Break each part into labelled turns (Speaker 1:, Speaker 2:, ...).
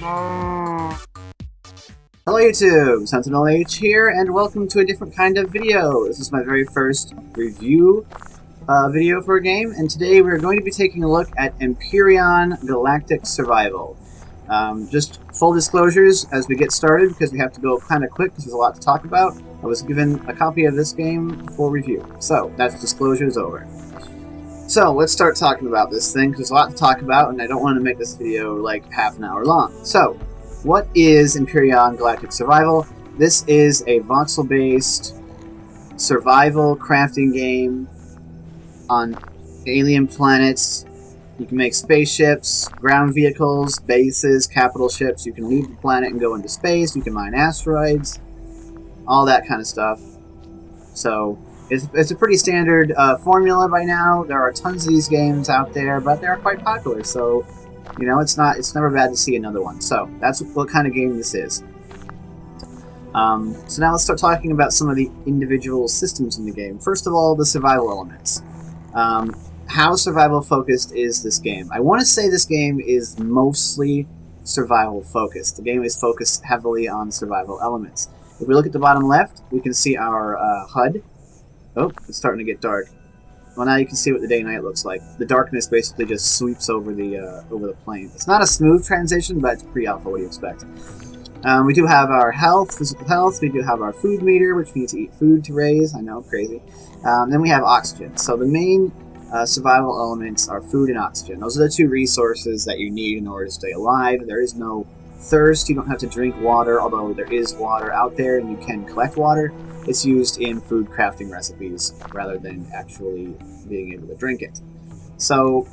Speaker 1: Hello YouTube, SentinalhMC here, and welcome to a different kind of video. This is my very first review video for a game, and today we're going to be taking a look at Empyrion Galactic Survival. Just full disclosures as we get started, because we have to go kind of quick because there's a lot to talk about. I was given a copy of this game for review, so that's disclosures over. So let's start talking about this thing, because there's a lot to talk about, and I don't want to make this video like half an hour long. So, what is Empyrion Galactic Survival? This is a voxel-based survival crafting game on alien planets. You can make spaceships, ground vehicles, bases, capital ships. You can leave the planet and go into space. You can mine asteroids, all that kind of stuff. So it's a pretty standard formula by now. There are tons of these games out there, but they're quite popular. So, you know, it's never bad to see another one. So that's what kind of game this is. So now let's start talking about some of the individual systems in the game. First of all, the survival elements. How survival focused is this game? I want to say this game is mostly survival focused. The game is focused heavily on survival elements. If we look at the bottom left, we can see our HUD. Oh, it's starting to get dark. Well, now you can see what the day-night looks like. The darkness basically just sweeps over the plane. It's not a smooth transition, but it's pre-alpha. What do you expect? We do have our health, physical health. We do have our food meter, which we need to eat food to raise. I know, crazy. Then we have oxygen. So the main survival elements are food and oxygen. Those are the two resources that you need in order to stay alive. There is no thirst. You don't have to drink water, although there is water out there and you can collect water. It's used in food crafting recipes rather than actually being able to drink it. So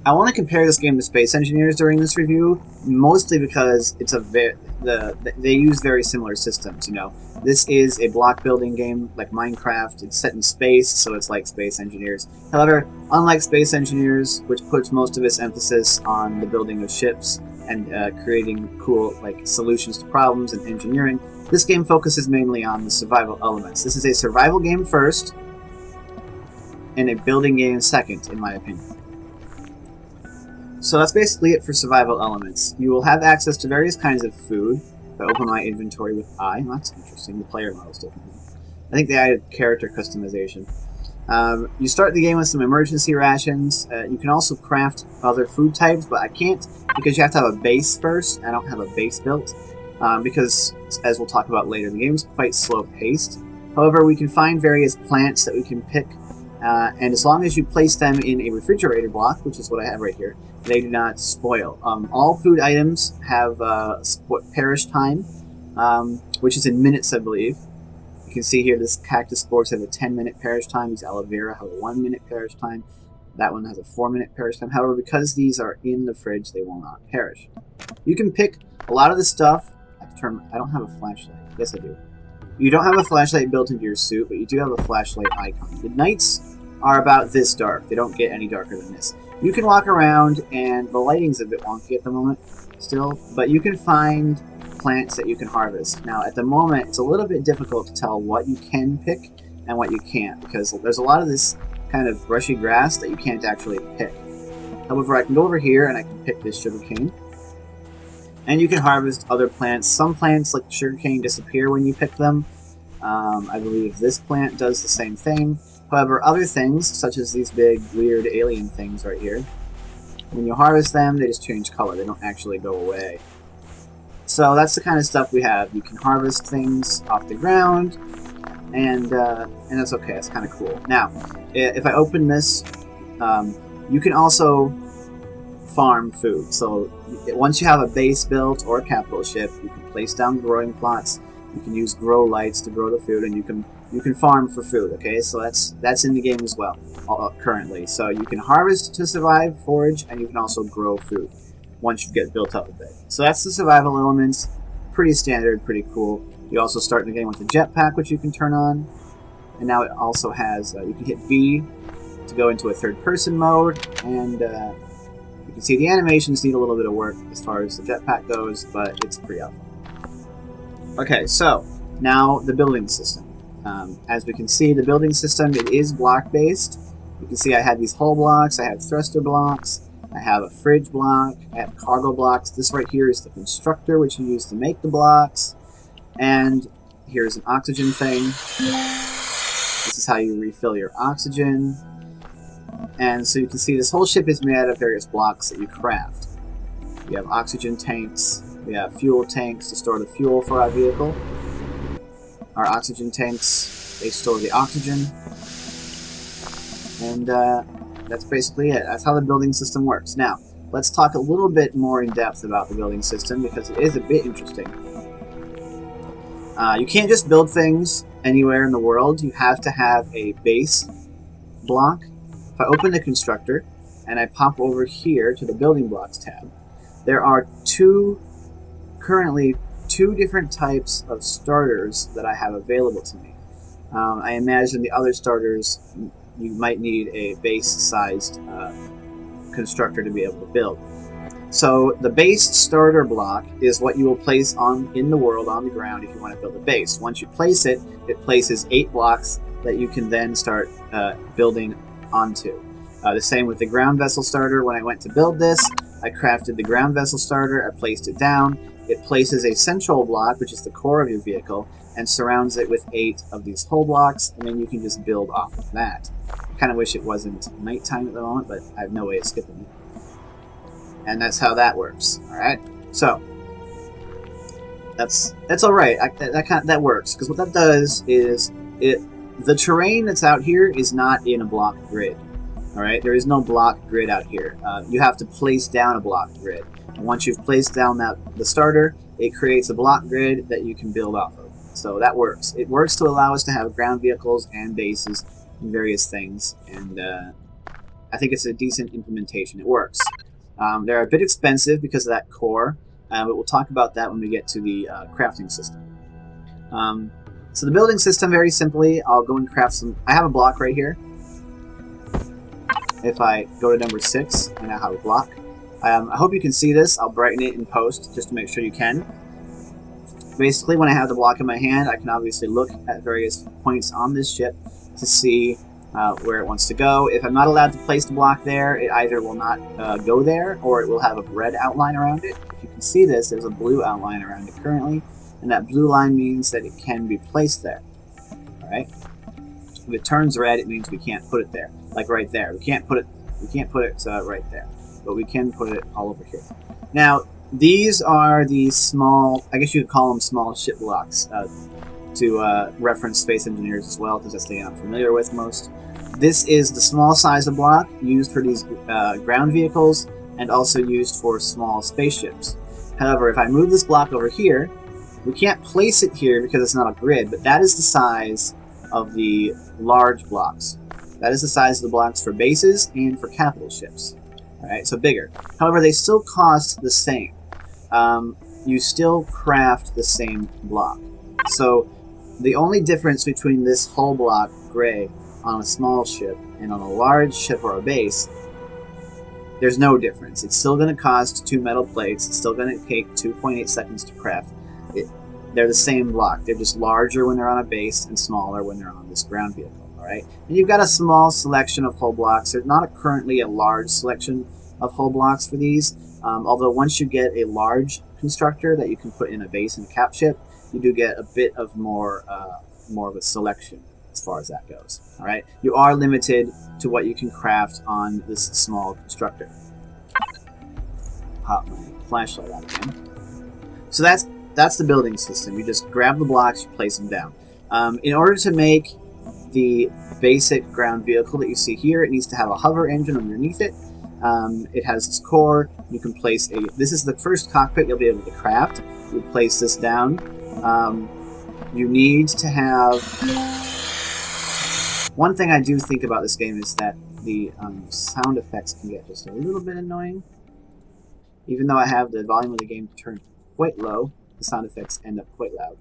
Speaker 1: I want to compare this game to Space Engineers during this review, mostly because it's they use very similar systems. You know, this is a block building game like Minecraft. It's set in space, so it's like Space Engineers. However, unlike Space Engineers, which puts most of its emphasis on the building of ships and creating cool solutions to problems and engineering, this game focuses mainly on the survival elements. This is a survival game first, and a building game second, in my opinion. So that's basically it for survival elements. You will have access to various kinds of food. If I open my inventory with I, that's interesting. The player mode is different. I think they added character customization. You start the game with some emergency rations. You can also craft other food types, but I can't because you have to have a base first. I don't have a base built because, as we'll talk about later, the game is quite slow-paced. However, we can find various plants that we can pick, and as long as you place them in a refrigerator block, which is what I have right here, they do not spoil. All food items have perish time, which is in minutes, I believe. You can see here this cactus spores have a 10-minute perish time. These aloe vera have a 1-minute perish time. That one has a 4-minute perish time. However, because these are in the fridge, they will not perish. You can pick a lot of the stuff. I don't have a flashlight. Yes, I do. You don't have a flashlight built into your suit, but you do have a flashlight icon. The nights are about this dark. They don't get any darker than this. You can walk around, and the lighting's a bit wonky at the moment still, but you can find plants that you can harvest. Now, at the moment, it's a little bit difficult to tell what you can pick and what you can't, because there's a lot of this kind of brushy grass that you can't actually pick. However, I can go over here and I can pick this sugarcane. And you can harvest other plants. Some plants, like sugarcane, disappear when you pick them. I believe this plant does the same thing. However, other things, such as these big, weird alien things right here, when you harvest them, they just change color. They don't actually go away. So that's the kind of stuff we have. You can harvest things off the ground, and that's okay. It's kind of cool. Now, if I open this, you can also farm food. So once you have a base built or a capital ship, you can place down growing plots. You can use grow lights to grow the food, and you can farm for food. Okay, so that's in the game as well currently. So you can harvest to survive, forage, and you can also grow food once you get built up a bit. So that's the survival elements. Pretty standard, pretty cool. You also start the game with a jetpack, which you can turn on, and now it also has you can hit V to go into a third-person mode, and you can see the animations need a little bit of work as far as the jetpack goes, but it's pre-alpha. Okay, so now the building system. As we can see, the building system, it is block-based. You can see I have these hull blocks, I have thruster blocks, I have a fridge block. I have cargo blocks. This right here is the constructor, which you use to make the blocks. And here's an oxygen thing. This is how you refill your oxygen. And so you can see this whole ship is made out of various blocks that you craft. We have oxygen tanks. We have fuel tanks to store the fuel for our vehicle. Our oxygen tanks, they store the oxygen. And that's basically it. That's how the building system works. Now, let's talk a little bit more in depth about the building system because it is a bit interesting. You can't just build things anywhere in the world. You have to have a base block. If I open the constructor and I pop over here to the building blocks tab, there are currently two different types of starters that I have available to me. I imagine the other starters you might need a base-sized constructor to be able to build. So the base starter block is what you will place in the world on the ground if you want to build a base. Once you place it, it places 8 blocks that you can then start building onto. The same with the ground vessel starter. When I went to build this, I crafted the ground vessel starter, I placed it down. It places a central block, which is the core of your vehicle, and surrounds it with 8 of these hull blocks, and then you can just build off of that. I kind of wish it wasn't nighttime at the moment, but I have no way of skipping it. And that's how that works. Alright? So, that's alright. That works, because what that does is, the terrain that's out here is not in a block grid. Alright? There is no block grid out here. You have to place down a block grid. And once you've placed down the starter, it creates a block grid that you can build off of. So that works. It works to allow us to have ground vehicles and bases and various things. And I think it's a decent implementation. It works. They're a bit expensive because of that core, but we'll talk about that when we get to the crafting system. So the building system, very simply, I'll go and craft some... I have a block right here. If I go to number 6, I now have a block. I hope you can see this. I'll brighten it in post just to make sure you can. Basically, when I have the block in my hand, I can obviously look at various points on this ship to see where it wants to go. If I'm not allowed to place the block there, it either will not go there, or it will have a red outline around it. If you can see this, there's a blue outline around it currently, and that blue line means that it can be placed there. Alright? If it turns red, it means we can't put it there. Like right there. We can't put it right there. But we can put it all over here. Now, these are the small, I guess you could call them small ship blocks, to reference space engineers as well, because that's the thing I'm familiar with most. This is the small size of block used for these ground vehicles and also used for small spaceships. However, if I move this block over here, we can't place it here because it's not a grid, but that is the size of the large blocks. That is the size of the blocks for bases and for capital ships. Alright, so bigger. However, they still cost the same. You still craft the same block. So, the only difference between this hull block gray on a small ship and on a large ship or a base, there's no difference. It's still going to cost 2 metal plates. It's still going to take 2.8 seconds to craft. They're the same block. They're just larger when they're on a base and smaller when they're on this ground vehicle. Right? And you've got a small selection of hull blocks. There's not currently a large selection of hull blocks for these, although once you get a large constructor that you can put in a base and a cap ship, you do get a bit of more of a selection as far as that goes. All right? You are limited to what you can craft on this small constructor. Pop my flashlight out again. So that's the building system. You just grab the blocks, you place them down. In order to make the basic ground vehicle that you see here, it needs to have a hover engine underneath it. It has this core. You can place this is the first cockpit you'll be able to craft. You place this down. You need to have... One thing I do think about this game is that the sound effects can get just a little bit annoying. Even though I have the volume of the game turned quite low, the sound effects end up quite loud.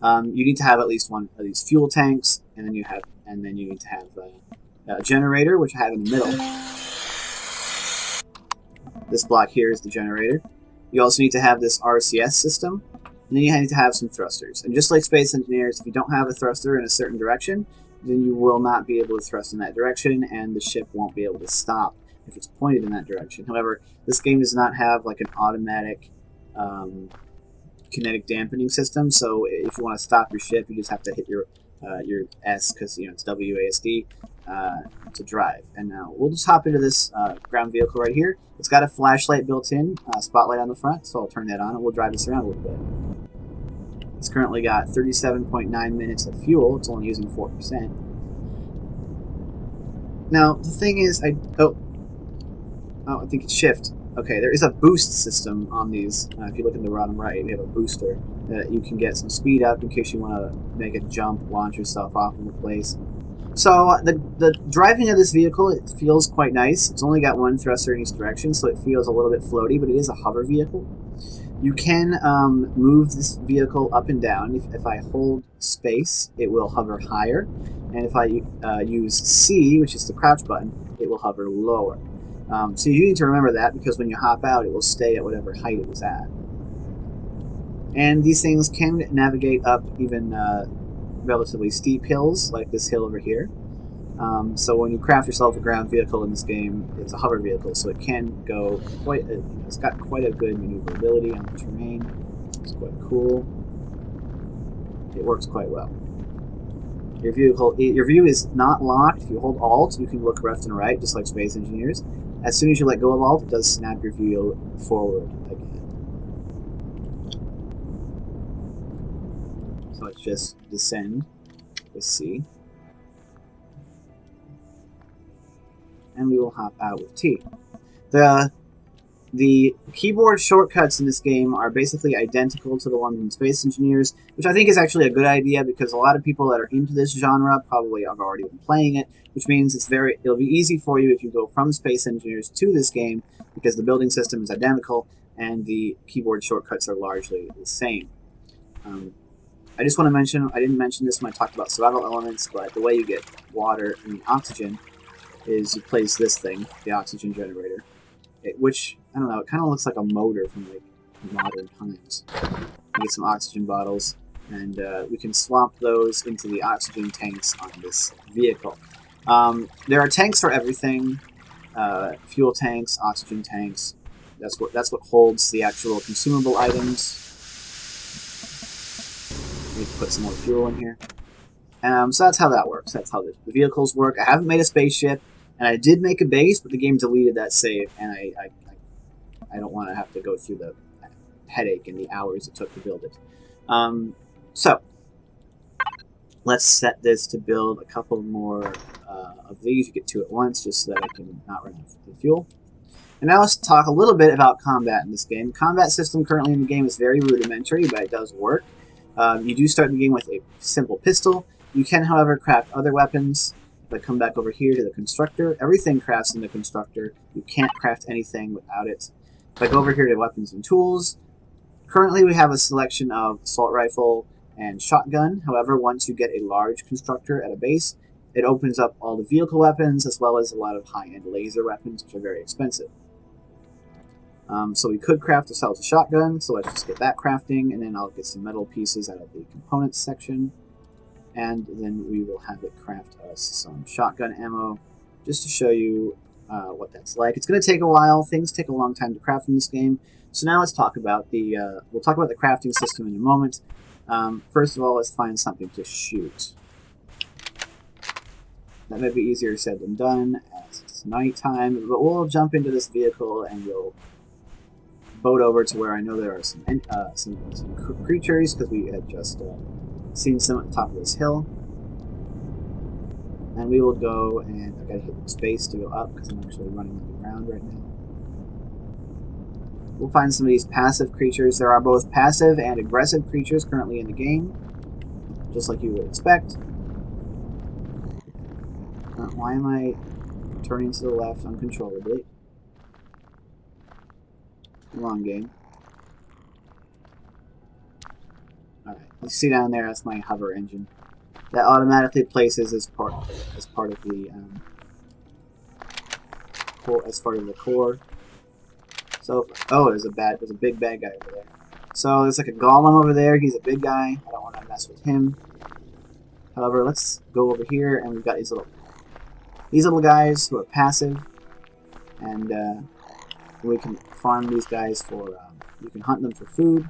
Speaker 1: You need to have at least one of these fuel tanks, and then you need to have a generator, which I have in the middle. This block here is the generator. You also need to have this RCS system, and then you need to have some thrusters. And just like space engineers, if you don't have a thruster in a certain direction, then you will not be able to thrust in that direction, and the ship won't be able to stop if it's pointed in that direction. However, this game does not have like an automatic kinetic dampening system, so if you want to stop your ship, you just have to hit your S, because it's WASD, to drive. And now we'll just hop into this ground vehicle right here. It's got a flashlight built in, spotlight on the front, so I'll turn that on and we'll drive this around a little bit. It's currently got 37.9 minutes of fuel. It's only using 4%. Now the thing is, I think it's shift. Okay, there is a boost system on these. If you look in the bottom right, we have a booster that you can get some speed up in case you want to make a jump, launch yourself off in the place. So the driving of this vehicle, it feels quite nice. It's only got one thruster in each direction, so it feels a little bit floaty, but it is a hover vehicle. You can move this vehicle up and down. If I hold space, it will hover higher, and if I use C, which is the crouch button, it will hover lower. So you need to remember that, because when you hop out, it will stay at whatever height it was at. And these things can navigate up even relatively steep hills, like this hill over here. So when you craft yourself a ground vehicle in this game, it's a hover vehicle, so it can go quite. It's got quite a good maneuverability on the terrain. It's quite cool. It works quite well. Your view is not locked. If you hold Alt, you can look left and right, just like Space Engineers. As soon as you let go of Alt, it does snap your view forward again. So let's just descend with C. And we will hop out with T. The keyboard shortcuts in this game are basically identical to the ones in Space Engineers, which I think is actually a good idea, because a lot of people that are into this genre probably have already been playing it, which means it'll be easy for you if you go from Space Engineers to this game, because the building system is identical and the keyboard shortcuts are largely the same. I just want to mention, I didn't mention this when I talked about survival elements, but the way you get water and oxygen is you place this thing, the oxygen generator, which, I don't know, it kind of looks like a motor from like modern times. We get some oxygen bottles, and we can swap those into the oxygen tanks on this vehicle. There are tanks for everything, fuel tanks, oxygen tanks. That's what holds the actual consumable items. Need to put some more fuel in here. So that's how that works. That's how the vehicles work. I haven't made a spaceship, and I did make a base, but the game deleted that save, and I don't want to have to go through the headache and the hours it took to build it. So let's set this to build a couple more of these. You get two at once, just so that I can not run out of fuel. And now let's talk a little bit about combat in this game. The combat system currently in the game is very rudimentary, but it does work. You do start the game with a simple pistol. You can, however, craft other weapons. If I come back over here to the constructor, everything crafts in the constructor. You can't craft anything without it. If I go over here to weapons and tools, currently we have a selection of assault rifle and shotgun. However, once you get a large constructor at a base, it opens up all the vehicle weapons, as well as a lot of high-end laser weapons, which are very expensive. So we could craft ourselves a shotgun, so let's just get that crafting, and then I'll get some metal pieces out of the components section, and then we will have it craft us some shotgun ammo, just to show you what that's like. It's going to take a while. Things take a long time to craft in this game, so now let's talk about we'll talk about the crafting system in a moment. First of all, let's find something to shoot. That may be easier said than done, as it's nighttime, but we'll jump into this vehicle and we'll boat over to where I know there are some creatures, because we had just seen some at the top of this hill. And we will go, and I've got to hit space to go up, because I'm actually running on the ground right now. We'll find some of these passive creatures. There are both passive and aggressive creatures currently in the game, just like you would expect. Why am I turning to the left uncontrollably? Long game. Alright, you see down there, that's my hover engine. That automatically places as part of the core. So, there's a big bad guy over there. So there's like a golem over there. He's a big guy. I don't want to mess with him. However, let's go over here, and we've got these little guys who are passive. and we can farm these guys for, you can hunt them for food.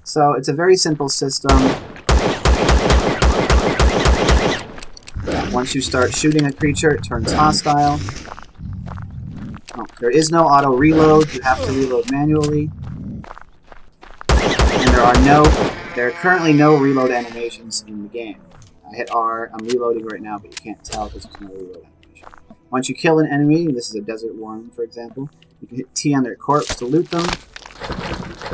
Speaker 1: So it's a very simple system. Once you start shooting a creature, it turns hostile. Oh, there is no auto reload. You have to reload manually. And there are currently no reload animations in the game. I hit R. I'm reloading right now, but you can't tell because there's no reload animation. Once you kill an enemy, this is a desert worm, for example, you can hit T on their corpse to loot them.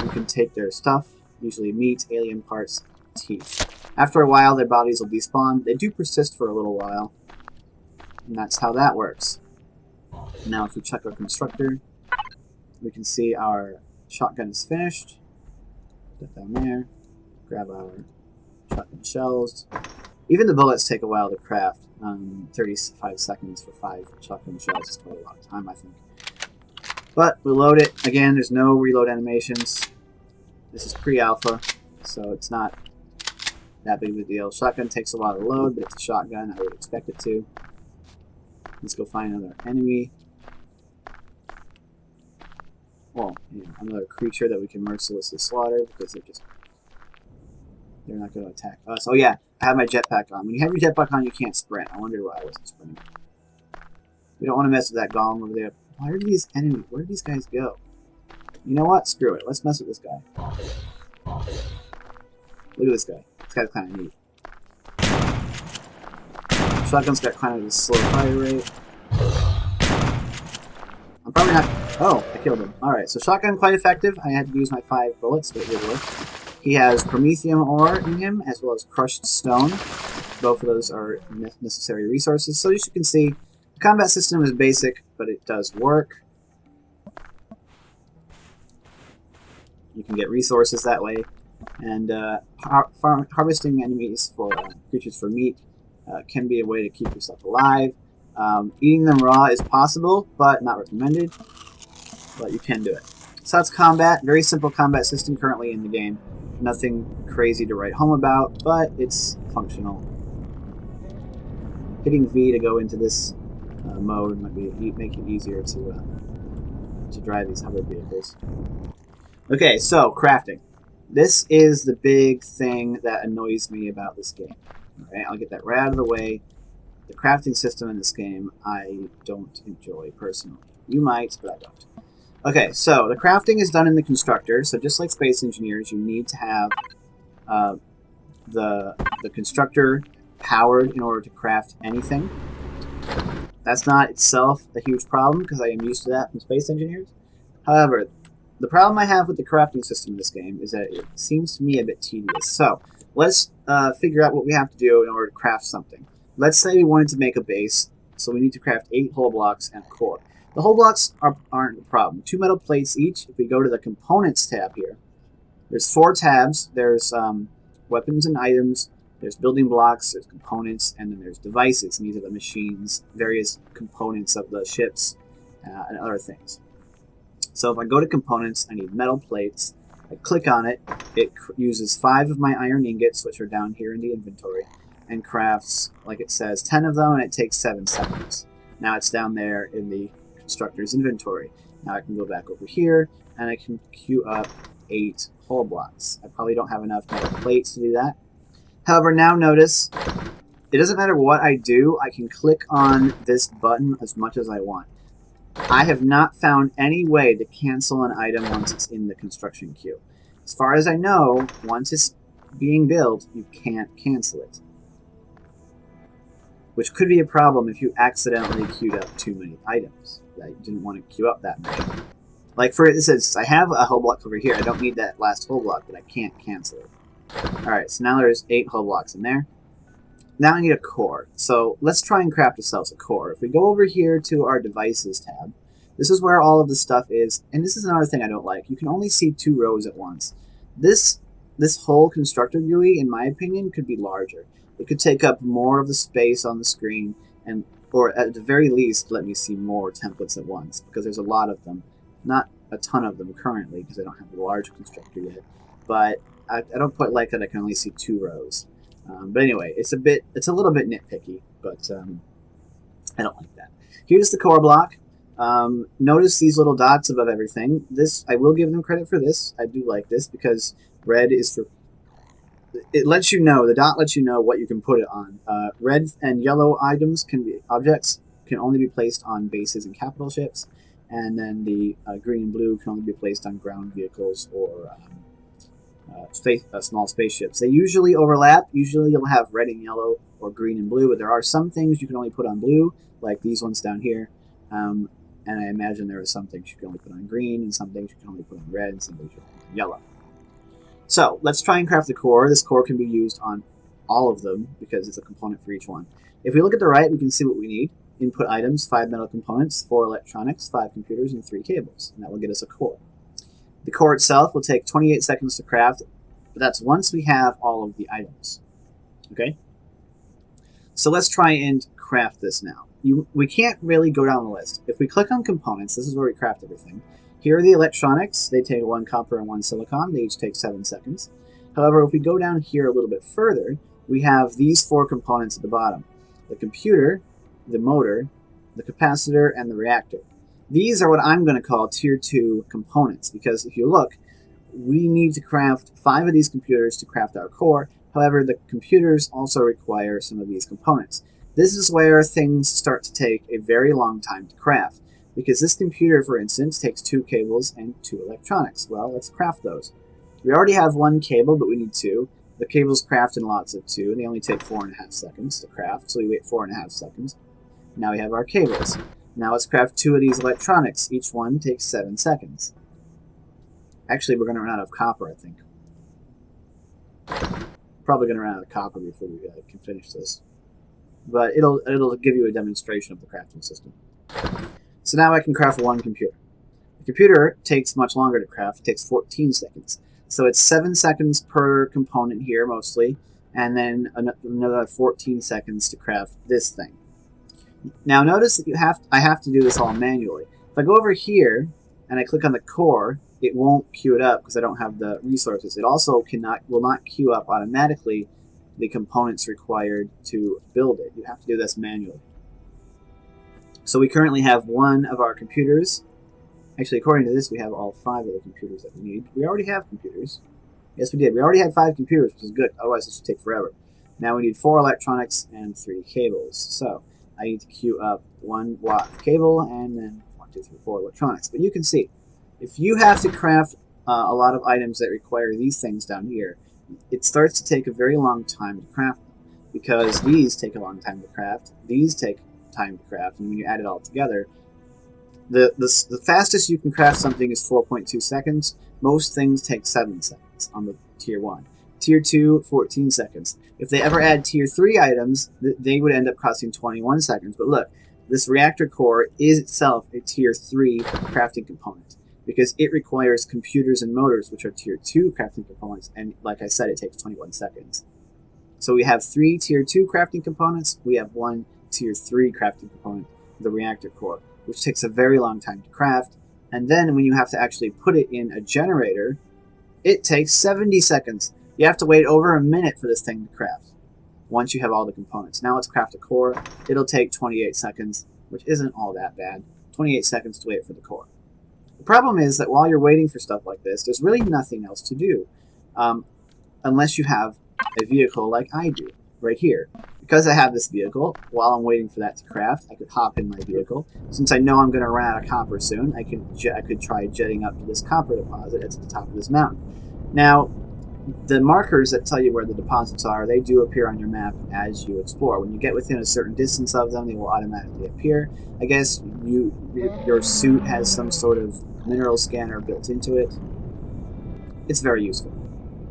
Speaker 1: You can take their stuff, usually meat, alien parts, teeth. After a while, their bodies will despawn. They do persist for a little while, and that's how that works. Now, if we check our constructor, we can see our shotgun is finished. Put that down there. Grab our shotgun shells. Even the bullets take a while to craft. 35 seconds for 5 shotgun shells is quite a lot of time, I think. But we'll load it. Again, there's no reload animations. This is pre-alpha, so it's not that big of a deal. Shotgun takes a while to load, but it's a shotgun. I would expect it to. Let's go find another enemy. Well, another creature that we can mercilessly slaughter because they're not going to attack us. Oh yeah, I have my jetpack on. When you have your jetpack on, you can't sprint. I wonder why I wasn't sprinting. We don't want to mess with that golem over there. Why are these enemies? Where do these guys go? You know what? Screw it. Let's mess with this guy. Look at this guy. This guy's kind of neat. Shotgun's got kind of a slow fire rate. I'm probably not... Oh, I killed him. Alright, so shotgun quite effective. I had to use my 5 bullets, but it did work. He has promethium ore in him, as well as crushed stone. Both of those are necessary resources. So as you can see, the combat system is basic, but it does work. You can get resources that way. And harvesting enemies for creatures for meat can be a way to keep yourself alive. Eating them raw is possible, but not recommended. But you can do it. So that's combat. Very simple combat system currently in the game. Nothing crazy to write home about, but it's functional. Hitting V to go into this mode might make it easier to drive these hover vehicles. Okay, so crafting. This is the big thing that annoys me about this game. Alright, I'll get that right out of the way. The crafting system in this game, I don't enjoy personally. You might, but I don't. Okay, so the crafting is done in the constructor. So just like Space Engineers, you need to have the constructor powered in order to craft anything. That's not itself a huge problem because I am used to that from Space Engineers. However, the problem I have with the crafting system in this game is that it seems to me a bit tedious. So let's figure out what we have to do in order to craft something. Let's say we wanted to make a base, so we need to craft 8 hull blocks and a core. The hull blocks aren't a problem. 2 metal plates each. If we go to the components tab here, there's 4 tabs. There's weapons and items, there's building blocks, there's components, and then there's devices. And these are the machines, various components of the ships, and other things. So if I go to components, I need metal plates. I click on it. It uses 5 of my iron ingots, which are down here in the inventory, and crafts, like it says, 10 of them, and it takes 7 seconds. Now it's down there in the constructor's inventory. Now I can go back over here, and I can queue up 8 hull blocks. I probably don't have enough metal plates to do that. However, now notice, it doesn't matter what I do, I can click on this button as much as I want. I have not found any way to cancel an item once it's in the construction queue. As far as I know, once it's being built, you can't cancel it. Which could be a problem if you accidentally queued up too many items. That you didn't want to queue up that many. Like for instance, I have a hull block over here. I don't need that last hull block, but I can't cancel it. Alright, so now there's 8 hull blocks in there. Now I need a core. So let's try and craft ourselves a core. If we go over here to our devices tab, this is where all of the stuff is. And this is another thing I don't like. You can only see 2 rows at once. This whole constructor GUI, in my opinion, could be larger. It could take up more of the space on the screen, or at the very least, let me see more templates at once, because there's a lot of them. Not a ton of them currently, because I don't have the large constructor yet. But I don't quite like that I can only see 2 rows. But anyway, it's a little bit nitpicky, but I don't like that. Here's the core block. Notice these little dots above everything. This, I will give them credit for this. I do like this because red is for... It lets you know, the dot lets you know what you can put it on. Red and yellow objects can only be placed on bases and capital ships, and then the green and blue can only be placed on ground vehicles or small spaceships. They usually overlap. Usually you'll have red and yellow or green and blue, but there are some things you can only put on blue, like these ones down here. And I imagine there are some things you can only put on green, and some things you can only put on red, and some things you can put on yellow. So let's try and craft the core. This core can be used on all of them because it's a component for each one. If we look at the right, we can see what we need. Input items, 5 metal components, 4 electronics, 5 computers, and 3 cables. And that will get us a core. The core itself will take 28 seconds to craft, but that's once we have all of the items. Okay? So let's try and craft this now. We can't really go down the list. If we click on components, this is where we craft everything. Here are the electronics. They take 1 copper and 1 silicon. They each take 7 seconds. However, if we go down here a little bit further, we have these 4 components at the bottom. The computer, the motor, the capacitor, and the reactor. These are what I'm going to call Tier 2 components, because if you look, we need to craft 5 of these computers to craft our core. However, the computers also require some of these components. This is where things start to take a very long time to craft, because this computer, for instance, takes 2 cables and 2 electronics. Well, let's craft those. We already have 1 cable, but we need 2. The cables craft in lots of 2, and they only take 4.5 seconds to craft, so we wait 4.5 seconds. Now we have our cables. Now let's craft 2 of these electronics. Each one takes 7 seconds. Actually, we're going to run out of copper, I think. Probably going to run out of copper before we can finish this. But it'll give you a demonstration of the crafting system. So now I can craft 1 computer. The computer takes much longer to craft. It takes 14 seconds. So it's 7 seconds per component here, mostly, and then another 14 seconds to craft this thing. Now notice that I have to do this all manually. If I go over here and I click on the core, it won't queue it up because I don't have the resources. It also will not queue up automatically the components required to build it. You have to do this manually. So we currently have 1 of our computers. Actually, according to this, we have all 5 of the computers that we need. We already have computers. Yes, we did. We already had 5 computers, which is good. Otherwise, this would take forever. Now we need 4 electronics and 3 cables. So I need to queue up 1 watt of cable and then 1, 2, 3, 4 electronics. But you can see, if you have to craft a lot of items that require these things down here, it starts to take a very long time to craft them, because these take a long time to craft, these take time to craft, and when you add it all together, the fastest you can craft something is 4.2 seconds. Most things take 7 seconds on the Tier 1. Tier 2, 14 seconds. If they ever add Tier 3 items, they would end up costing 21 seconds. But look, this reactor core is itself a Tier 3 crafting component, because it requires computers and motors, which are Tier 2 crafting components, and like I said, it takes 21 seconds. So we have 3 Tier 2 crafting components, we have 1 Tier 3 crafting component, the reactor core, which takes a very long time to craft, and then when you have to actually put it in a generator, it takes 70 seconds. You have to wait over a minute for this thing to craft, once you have all the components. Now let's craft a core. It'll take 28 seconds, which isn't all that bad. 28 seconds to wait for the core. The problem is that while you're waiting for stuff like this, there's really nothing else to do, unless you have a vehicle like I do, right here. Because I have this vehicle, while I'm waiting for that to craft, I could hop in my vehicle. Since I know I'm going to run out of copper soon, I could try jetting up to this copper deposit at the top of this mountain. Now, the markers that tell you where the deposits are, they do appear on your map as you explore. When you get within a certain distance of them, they will automatically appear. I guess your suit has some sort of mineral scanner built into it. It's very useful.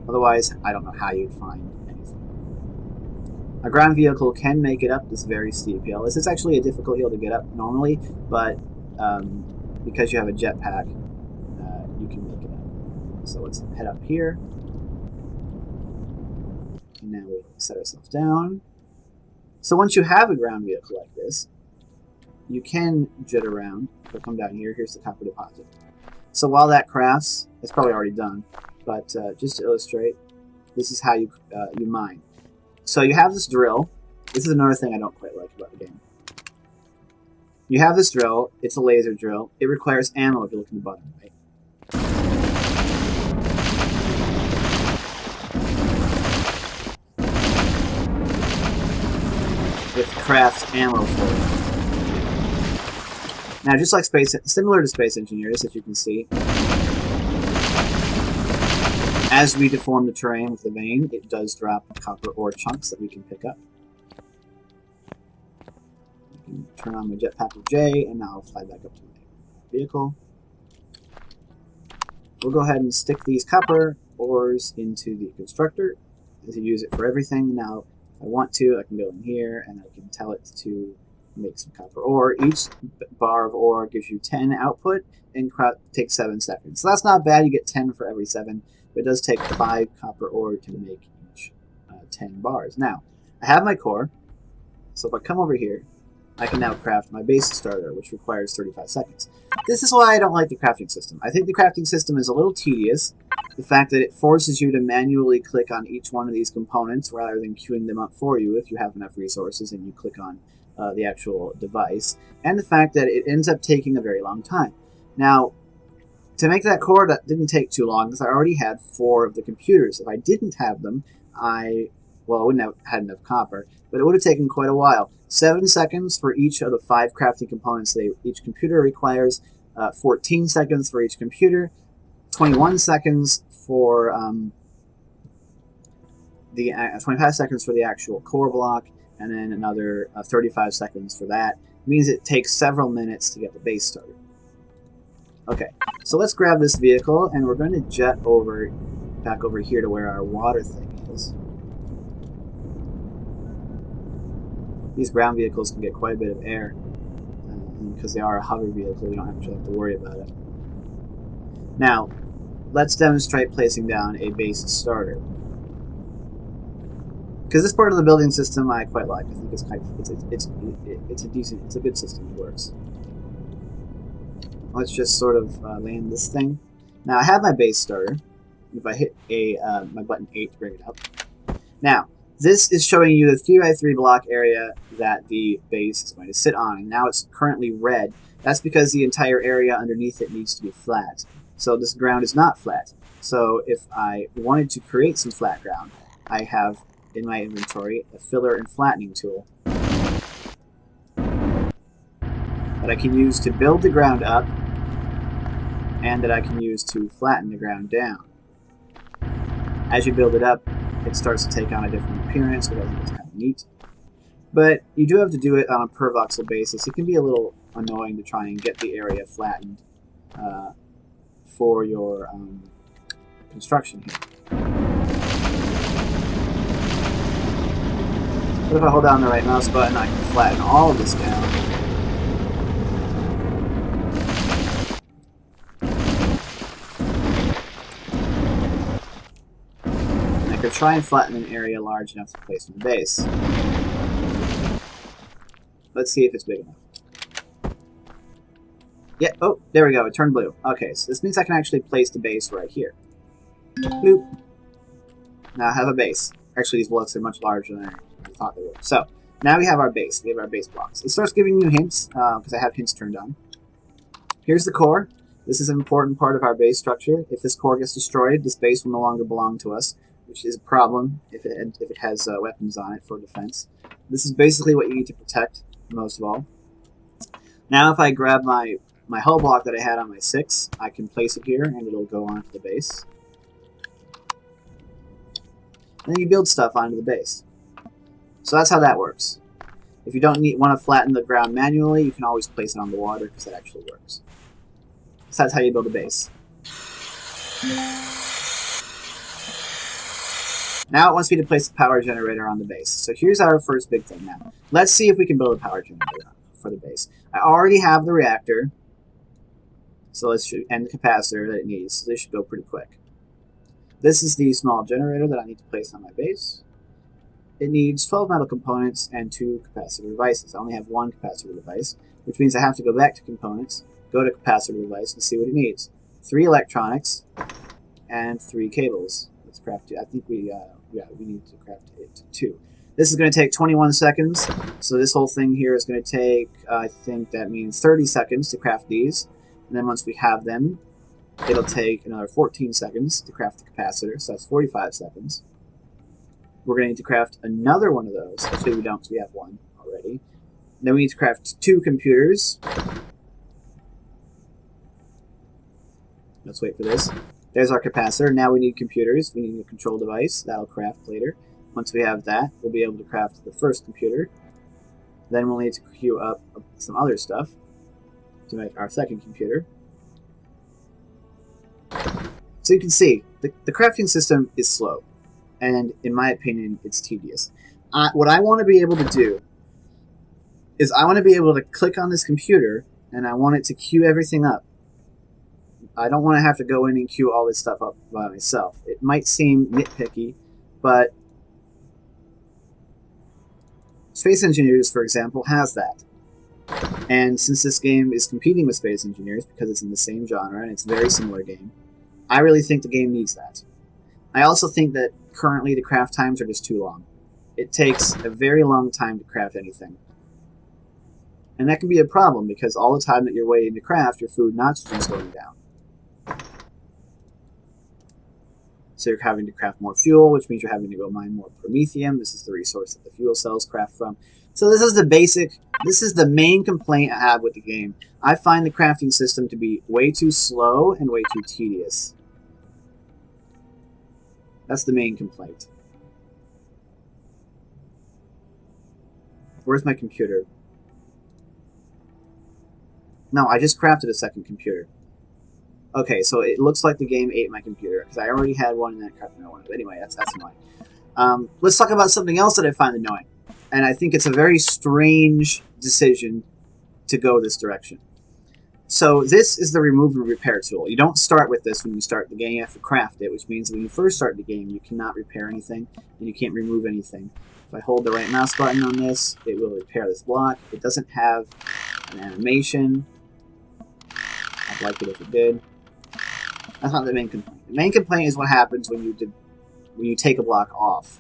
Speaker 1: Otherwise, I don't know how you'd find anything. A ground vehicle can make it up this very steep hill. This is actually a difficult hill to get up normally, but because you have a jetpack, you can make it up. So let's head up here. And now we'll set ourselves down. So once you have a ground vehicle like this, you can jet around. If I come down here, here's the copper deposit. So while that crafts, it's probably already done, but just to illustrate, this is how you mine. So you have this drill. This is another thing I don't quite like about the game. You have this drill. It's a laser drill. It requires ammo if you look in the button, right? With craft ammo for it. Now, just like similar to Space Engineers, as you can see, as we deform the terrain with the vein, it does drop copper ore chunks that we can pick up. I can turn on my jetpack with J, and now I'll fly back up to my vehicle. We'll go ahead and stick these copper ores into the constructor, as you use it for everything. Now, if I want to, I can go in here, and I can tell it to make some copper ore. Each bar of ore gives you 10 output, and takes 7 seconds. So that's not bad. You get 10 for every 7. But it does take 5 copper ore to make each 10 bars. Now, I have my core, so if I come over here, I can now craft my base starter, which requires 35 seconds. This is why I don't like the crafting system. I think the crafting system is a little tedious. The fact that it forces you to manually click on each one of these components rather than queuing them up for you if you have enough resources and you click on the actual device. And the fact that it ends up taking a very long time. Now, to make that core, that didn't take too long because I already had 4 of the computers. If I didn't have them, I wouldn't have had enough copper, but it would have taken quite a while. 7 seconds for each of the 5 crafting components each computer requires, 14 seconds for each computer, 21 seconds for 25 seconds for the actual core block, and then another 35 seconds for that. It means it takes several minutes to get the base started. Okay, so let's grab this vehicle, and we're going to jet back over here to where our water thing is. These ground vehicles can get quite a bit of air, because they are a hover vehicle, you don't actually have to worry about it. Now, let's demonstrate placing down a base starter. Because this part of the building system I quite like. I think it's a good system. It works. Let's just sort of land this thing. Now I have my base starter. If I hit my button 8 to bring it up. Now, this is showing you the 3x3 block area that the base is going to sit on. And now it's currently red. That's because the entire area underneath it needs to be flat. So this ground is not flat. So if I wanted to create some flat ground, I have in my inventory a filler and flattening tool that I can use to build the ground up, and that I can use to flatten the ground down. As you build it up, it starts to take on a different appearance, which I think is kind of neat. But you do have to do it on a per voxel basis. It can be a little annoying to try and get the area flattened for your construction here. But if I hold down the right mouse button, I can flatten all of this down. Try and flatten an area large enough to place in the base. Let's see if it's big enough. Yeah, oh, there we go, it turned blue. Okay, so this means I can actually place the base right here. Boop. Now I have a base. Actually, these blocks are much larger than I thought they were. So, now we have our base. We have our base blocks. It starts giving you hints, because I have hints turned on. Here's the core. This is an important part of our base structure. If this core gets destroyed, this base will no longer belong to us, which is a problem if it has weapons on it for defense. This is basically what you need to protect, most of all. Now if I grab my hull block that I had on my 6, I can place it here, and it'll go onto the base. And then you build stuff onto the base. So that's how that works. If you don't want to flatten the ground manually, you can always place it on the water, because that actually works. So that's how you build a base. Now it wants me to place the power generator on the base. So here's our first big thing now. Let's see if we can build a power generator for the base. I already have the reactor, so let's and the capacitor that it needs. So this should go pretty quick. This is the small generator that I need to place on my base. It needs 12 metal components and 2 capacitor devices. I only have 1 capacitor device, which means I have to go back to components, go to capacitor device, and see what it needs. 3 electronics and 3 cables. Let's craft 2. I think we need to craft it 2. This is going to take 21 seconds, so this whole thing here is going to take, I think that means 30 seconds to craft these. And then once we have them, it'll take another 14 seconds to craft the capacitor, so that's 45 seconds. We're going to need to craft another one of those. Actually, we don't, because we have one already. Then we need to craft 2 computers. Let's wait for this. There's our capacitor. Now we need computers. We need a control device. That'll craft later. Once we have that, we'll be able to craft the first computer. Then we'll need to queue up some other stuff to make our second computer. So you can see, the crafting system is slow. And in my opinion, it's tedious. What I want to be able to do is I want to be able to click on this computer and I want it to queue everything up. I don't want to have to go in and queue all this stuff up by myself. It might seem nitpicky, but Space Engineers, for example, has that. And since this game is competing with Space Engineers because it's in the same genre and it's a very similar game, I really think the game needs that. I also think that currently the craft times are just too long. It takes a very long time to craft anything. And that can be a problem because all the time that you're waiting to craft, your food and oxygen is going down. So you're having to craft more fuel, which means you're having to go mine more promethium. This is the resource that the fuel cells craft from. So this is the main complaint I have with the game. I find the crafting system to be way too slow and way too tedious. That's the main complaint. Where's my computer? No, I just crafted a second computer. Okay, so it looks like the game ate my computer, because I already had one and then I crafted another one. But anyway, that's annoying. Let's talk about something else that I find annoying. And I think it's a very strange decision to go this direction. So this is the remove and repair tool. You don't start with this when you start the game. You have to craft it, which means when you first start the game, you cannot repair anything, and you can't remove anything. If I hold the right mouse button on this, it will repair this block. It doesn't have an animation. I'd like it if it did. That's not the main complaint. The main complaint is what happens when you take a block off.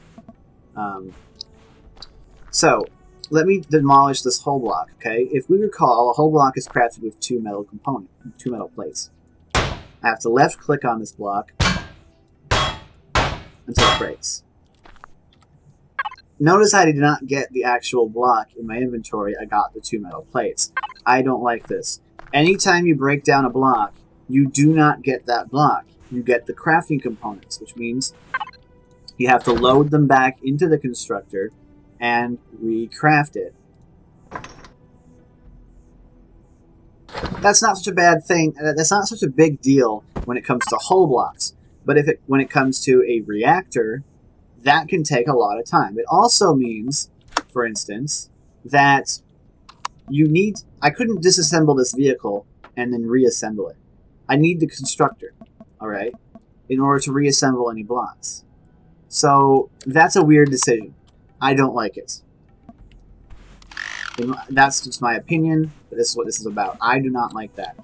Speaker 1: So let me demolish this whole block. Okay, if we recall, a whole block is crafted with 2 metal plates. I have to left click on this block until it breaks. Notice I did not get the actual block in my inventory. I got the 2 metal plates. I don't like this. Anytime you break down a block, you do not get that block. You get the crafting components, which means you have to load them back into the constructor and recraft it. That's not such a bad thing. That's not such a big deal when it comes to hull blocks. But when it comes to a reactor, that can take a lot of time. It also means, for instance, that I couldn't disassemble this vehicle and then reassemble it. I need the constructor, alright, in order to reassemble any blocks. So that's a weird decision. I don't like it. That's just my opinion, but this is what this is about. I do not like that.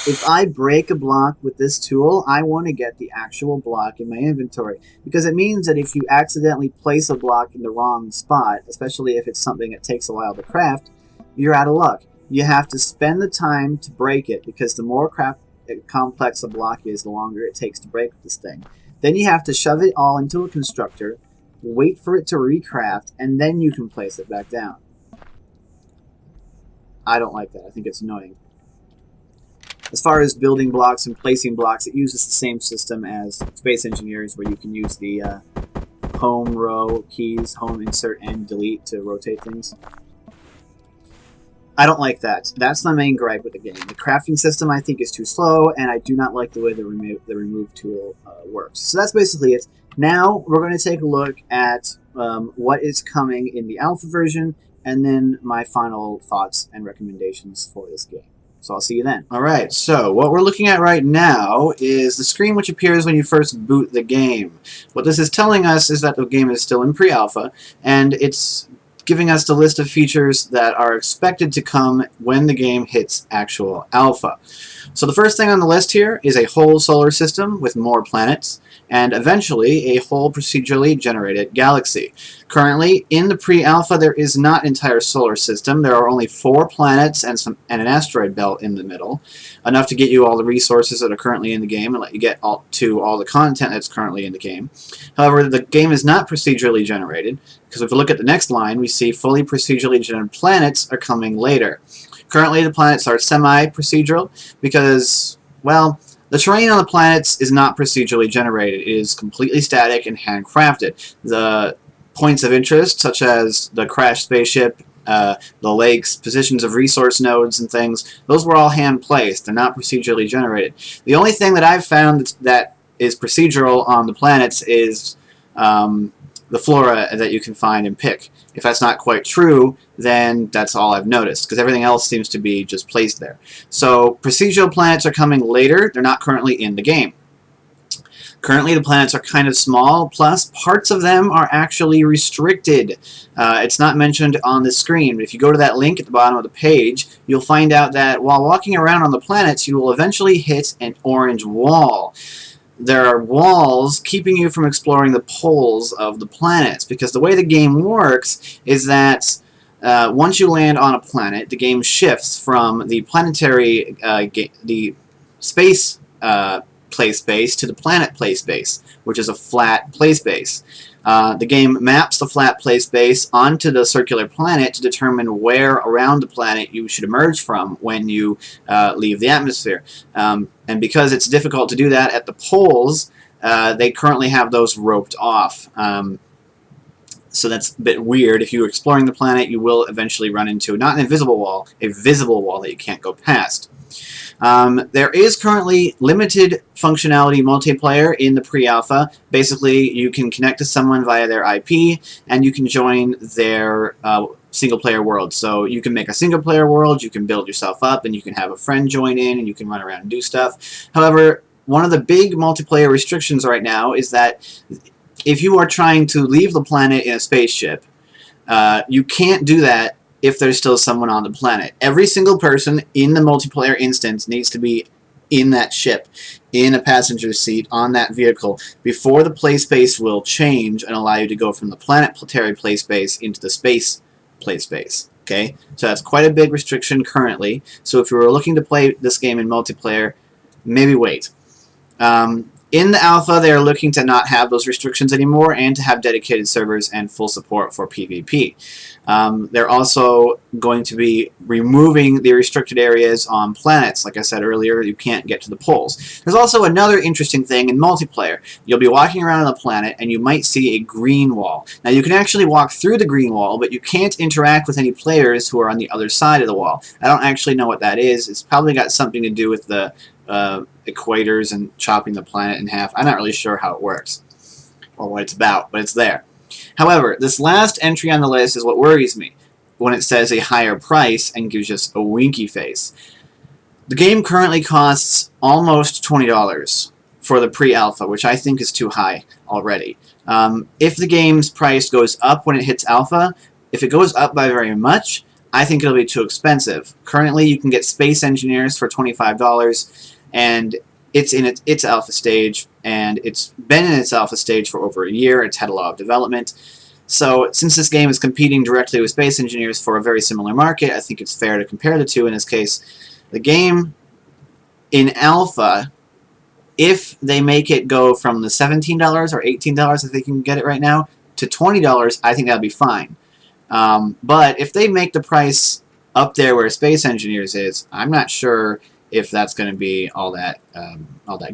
Speaker 1: If I break a block with this tool, I want to get the actual block in my inventory, because it means that if you accidentally place a block in the wrong spot, especially if it's something that takes a while to craft, you're out of luck. You have to spend the time to break it, because the more complex a block is, the longer it takes to break this thing. Then you have to shove it all into a constructor, wait for it to recraft, and then you can place it back down. I don't like that. I think it's annoying. As far as building blocks and placing blocks, it uses the same system as Space Engineers, where you can use the home row keys, home, insert, and delete to rotate things. I don't like that. That's my main gripe with the game. The crafting system, I think, is too slow, and I do not like the way the remove tool works. So that's basically it. Now, we're going to take a look at what is coming in the alpha version, and then my final thoughts and recommendations for this game. So I'll see you then. Alright, so what we're looking at right now is the screen which appears when you first boot the game. What this is telling us is that the game is still in pre-alpha, and it's giving us the list of features that are expected to come when the game hits actual alpha. So the first thing on the list here is a whole solar system with more planets, and eventually a whole procedurally generated galaxy. Currently, in the pre-alpha, there is not an entire solar system. There are only 4 planets and an asteroid belt in the middle, enough to get you all the resources that are currently in the game and let you get all the content that's currently in the game. However, the game is not procedurally generated, because if we look at the next line, we see fully procedurally generated planets are coming later. Currently, the planets are semi-procedural because, well, the terrain on the planets is not procedurally generated. It is completely static and handcrafted. The points of interest, such as the crashed spaceship, the lakes, positions of resource nodes and things, those were all hand-placed. They're not procedurally generated. The only thing that I've found that is procedural on the planets is the flora that you can find and pick. If that's not quite true, then that's all I've noticed, because everything else seems to be just placed there. So procedural planets are coming later. They're not currently in the game. Currently, the planets are kind of small, plus parts of them are actually restricted. It's not mentioned on the screen, but if you go to that link at the bottom of the page, you'll find out that while walking around on the planets, you will eventually hit an orange wall. There are walls keeping you from exploring the poles of the planets, because the way the game works is that once you land on a planet, the game shifts from the planetary, the space play space to the planet play space, which is a flat play space. The game maps the flat play space onto the circular planet to determine where around the planet you should emerge from when you leave the atmosphere. And because it's difficult to do that at the poles, they currently have those roped off. So that's a bit weird. If you're exploring the planet, you will eventually run into not an invisible wall, a visible wall that you can't go past. There is currently limited functionality multiplayer in the pre-alpha. Basically, you can connect to someone via their IP, and you can join their single-player world. So you can make a single-player world, you can build yourself up, and you can have a friend join in, and you can run around and do stuff. However, one of the big multiplayer restrictions right now is that if you are trying to leave the planet in a spaceship, you can't do that if there's still someone on the planet. Every single person in the multiplayer instance needs to be in that ship, in a passenger seat, on that vehicle, before the play space will change and allow you to go from the planetary play space into the space play space. Okay? So that's quite a big restriction currently. So if you were looking to play this game in multiplayer, maybe wait. In the alpha, they are looking to not have those restrictions anymore and to have dedicated servers and full support for PvP. They're also going to be removing the restricted areas on planets. Like I said earlier, you can't get to the poles. There's also another interesting thing in multiplayer. You'll be walking around on a planet and you might see a green wall. Now you can actually walk through the green wall, but you can't interact with any players who are on the other side of the wall. I don't actually know what that is. It's probably got something to do with the equators and chopping the planet in half. I'm not really sure how it works or what it's about, but it's there. However, this last entry on the list is what worries me when it says a higher price and gives us a winky face. The game currently costs almost $20 for the pre-alpha, which I think is too high already. If the game's price goes up when it hits alpha, if it goes up by very much, I think it'll be too expensive. Currently, you can get Space Engineers for $25, and it's in its alpha stage, and it's been in its alpha stage for over a year. It's had a lot of development. So since this game is competing directly with Space Engineers for a very similar market, I think it's fair to compare the two in this case. The game in alpha, if they make it go from the $17 or $18, if they can get it right now, to $20, I think that'll be fine. But if they make the price up there where Space Engineers is, I'm not sure if that's going to be all that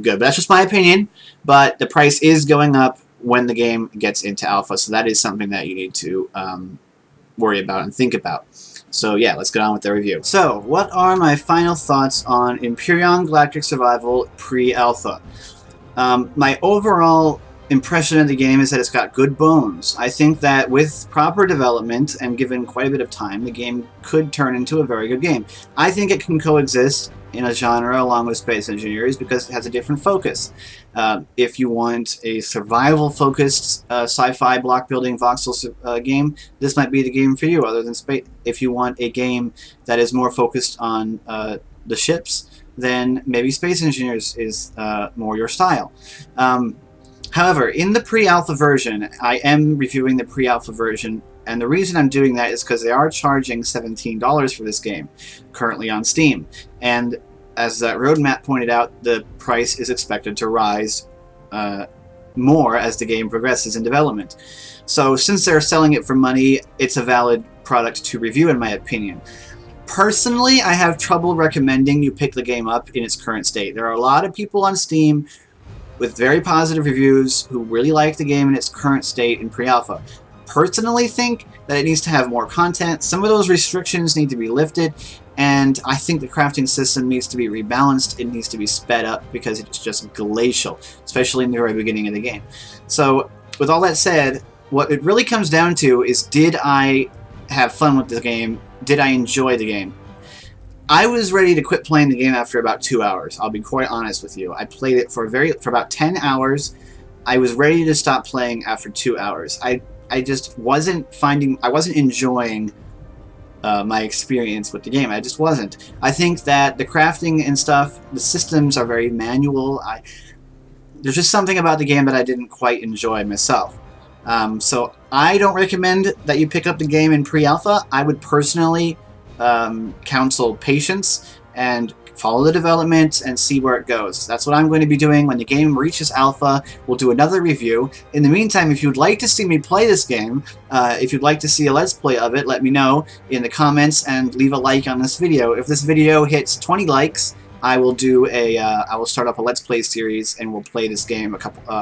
Speaker 1: good. But that's just my opinion. But the price is going up when the game gets into alpha, so that is something that you need to worry about and think about. So yeah, let's get on with the review. So, what are my final thoughts on Empyrion Galactic Survival Pre-Alpha? My overall impression of the game is that it's got good bones. I think that with proper development and given quite a bit of time, the game could turn into a very good game. I think it can coexist in a genre along with Space Engineers because it has a different focus. If you want a survival-focused sci-fi block-building voxel game, this might be the game for you. Other than Space, if you want a game that is more focused on the ships, then maybe Space Engineers is more your style. However, in the pre-alpha version, I am reviewing the pre-alpha version, and the reason I'm doing that is because they are charging $17 for this game, currently on Steam. And as that roadmap pointed out, the price is expected to rise more as the game progresses in development. So since they're selling it for money, it's a valid product to review in my opinion. Personally, I have trouble recommending you pick the game up in its current state. There are a lot of people on Steam with very positive reviews who really like the game in its current state in pre-alpha. Personally think that it needs to have more content. Some of those restrictions need to be lifted, and I think the crafting system needs to be rebalanced. It needs to be sped up because it's just glacial, especially in the very beginning of the game. So with all that said, what it really comes down to is, did I have fun with the game? Did I enjoy the game? I was ready to quit playing the game after about 2 hours. I'll be quite honest with you. I played it for about 10 hours. I was ready to stop playing after 2 hours. I just wasn't enjoying my experience with the game. I just wasn't. I think that the crafting and stuff, the systems are very manual. There's just something about the game that I didn't quite enjoy myself. So I don't recommend that you pick up the game in pre-alpha. I would personally counsel patience and follow the development and see where it goes. That's what I'm going to be doing. When the game reaches alpha, we'll do another review. In the meantime, if you'd like to see me play this game, if you'd like to see a let's play of it, let me know in the comments and leave a like on this video. If this video hits 20 likes, I will do I will start up a let's play series and we'll play this game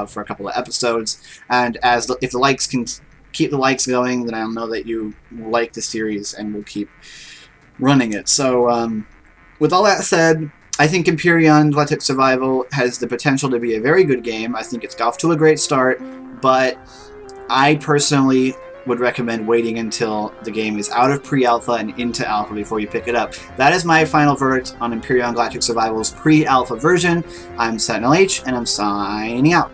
Speaker 1: for a couple of episodes. And if the likes can keep the likes going, then I'll know that you like the series and we'll keep running it. So with all that said, I think Empyrion Galactic Survival has the potential to be a very good game. I think it's off to a great start, but I personally would recommend waiting until the game is out of pre-alpha and into alpha before you pick it up. That is my final verdict on Empyrion Galactic Survival's pre-alpha version. I'm SentinalH, and I'm signing out.